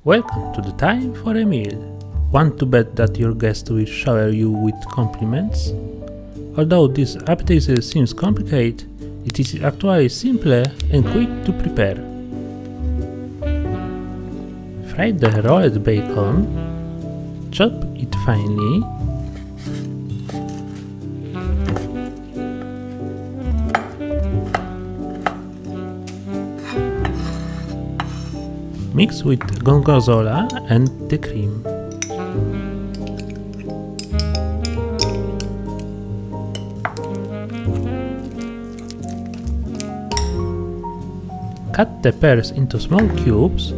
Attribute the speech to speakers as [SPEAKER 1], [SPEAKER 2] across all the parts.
[SPEAKER 1] Welcome to the time for a meal. Want to bet that your guest will shower you with compliments? Although this appetizer seems complicated, it is actually simple and quick to prepare. Fry the rolled bacon, chop it finely, mix with gorgonzola and the cream. Cut the pears into small cubes.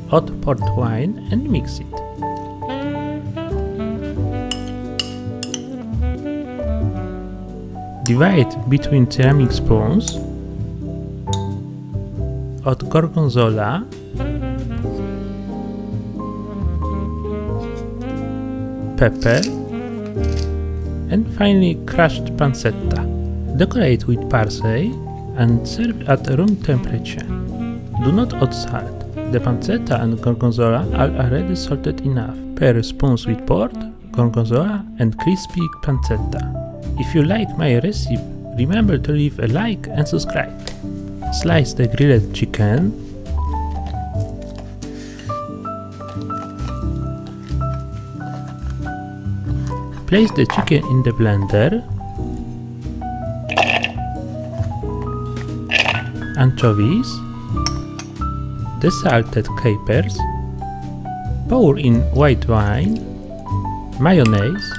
[SPEAKER 1] Hot port wine and mix it. Divide between ceramic spoons. Add gorgonzola, pepper, and finally crushed pancetta. Decorate with parsley and serve at room temperature. Do not add salt. The pancetta and gorgonzola are already salted enough. Pair spoons with port, gorgonzola and crispy pancetta. If you like my recipe, remember to leave a like and subscribe. Slice the grilled chicken. Place the chicken in the blender. Anchovies. The salted capers, pour in white wine, mayonnaise,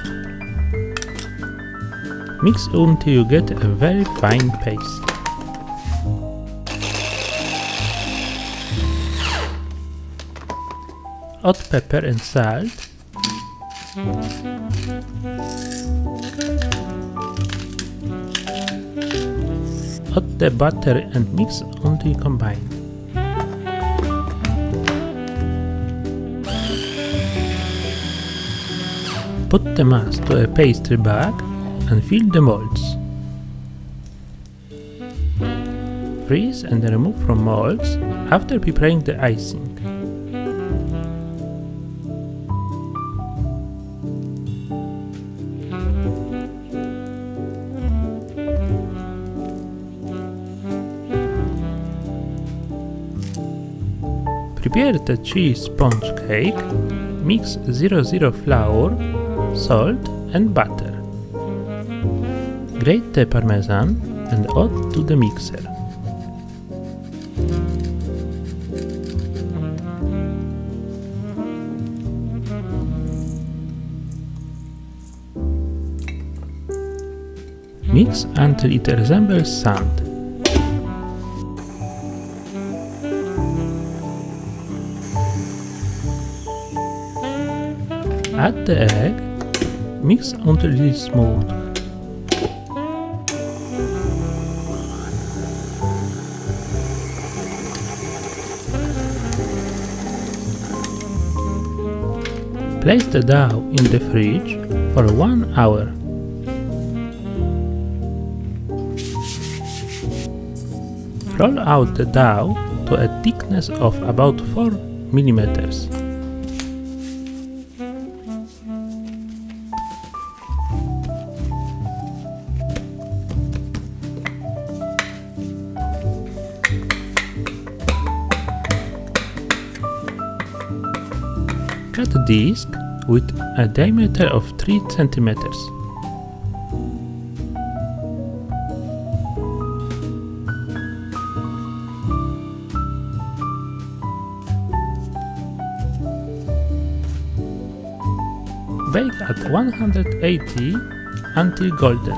[SPEAKER 1] mix until you get a very fine paste. Add pepper and salt, add the butter and mix until combined. Put the mass to a pastry bag and fill the molds. Freeze and remove from molds after preparing the icing. Prepare the cheese sponge cake. Mix 00 flour, salt and butter. Grate the parmesan and add to the mixer. Mix until it resembles sand. Add the egg, mix until it is smooth. Place the dough in the fridge for 1 hour. Roll out the dough to a thickness of about 4 mm. Cut a disc with a diameter of 3 cm. Bake at 180 until golden.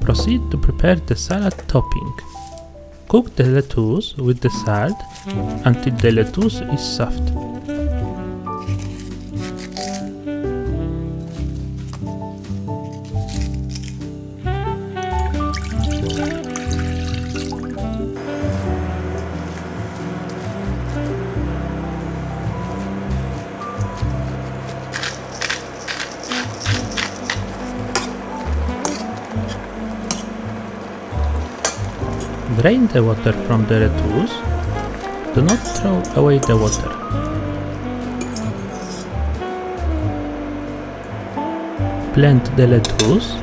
[SPEAKER 1] Proceed to prepare the salad topping. Cook the lettuce with the salt until the lettuce is soft. Drain the water from the lettuce. Do not throw away the water. Blend the lettuce.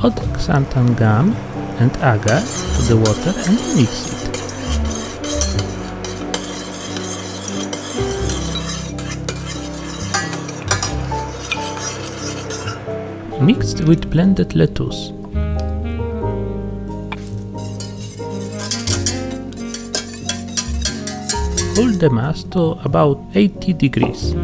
[SPEAKER 1] Add xanthan gum and agar to the water and mix it. Mixed with blended lettuce. Cool the mass to about 80 degrees.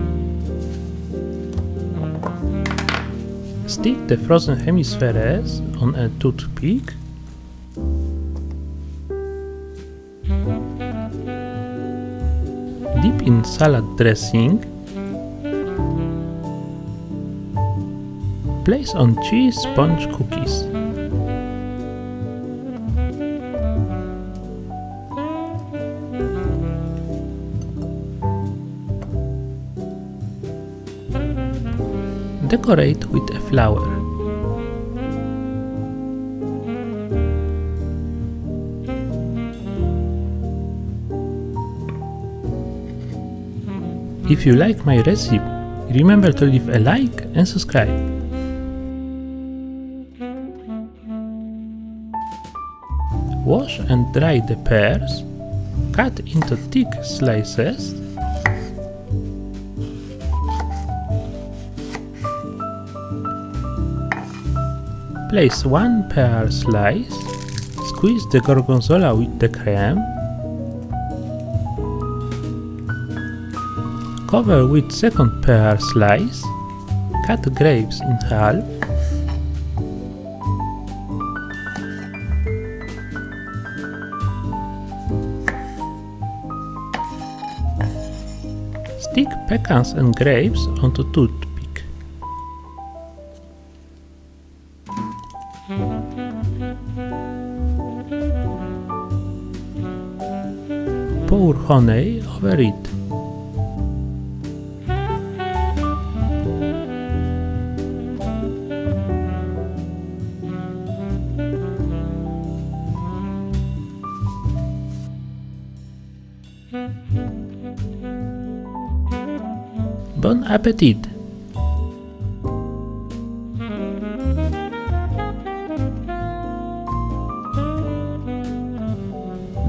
[SPEAKER 1] Stick the frozen hemispheres on a toothpick. Dip in salad dressing. Place on cheese sponge cookies. Decorate with a flower. If you like my recipe, remember to leave a like and subscribe. Wash and dry the pears. Cut into thick slices. Place one pear slice, squeeze the gorgonzola with the creme, cover with second pear slice, cut grapes in half, stick pecans and grapes onto toothpick. Pour honey over it. Bon appetit!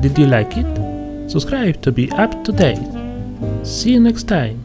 [SPEAKER 1] Did you like it? Subscribe to be up to date. See you next time.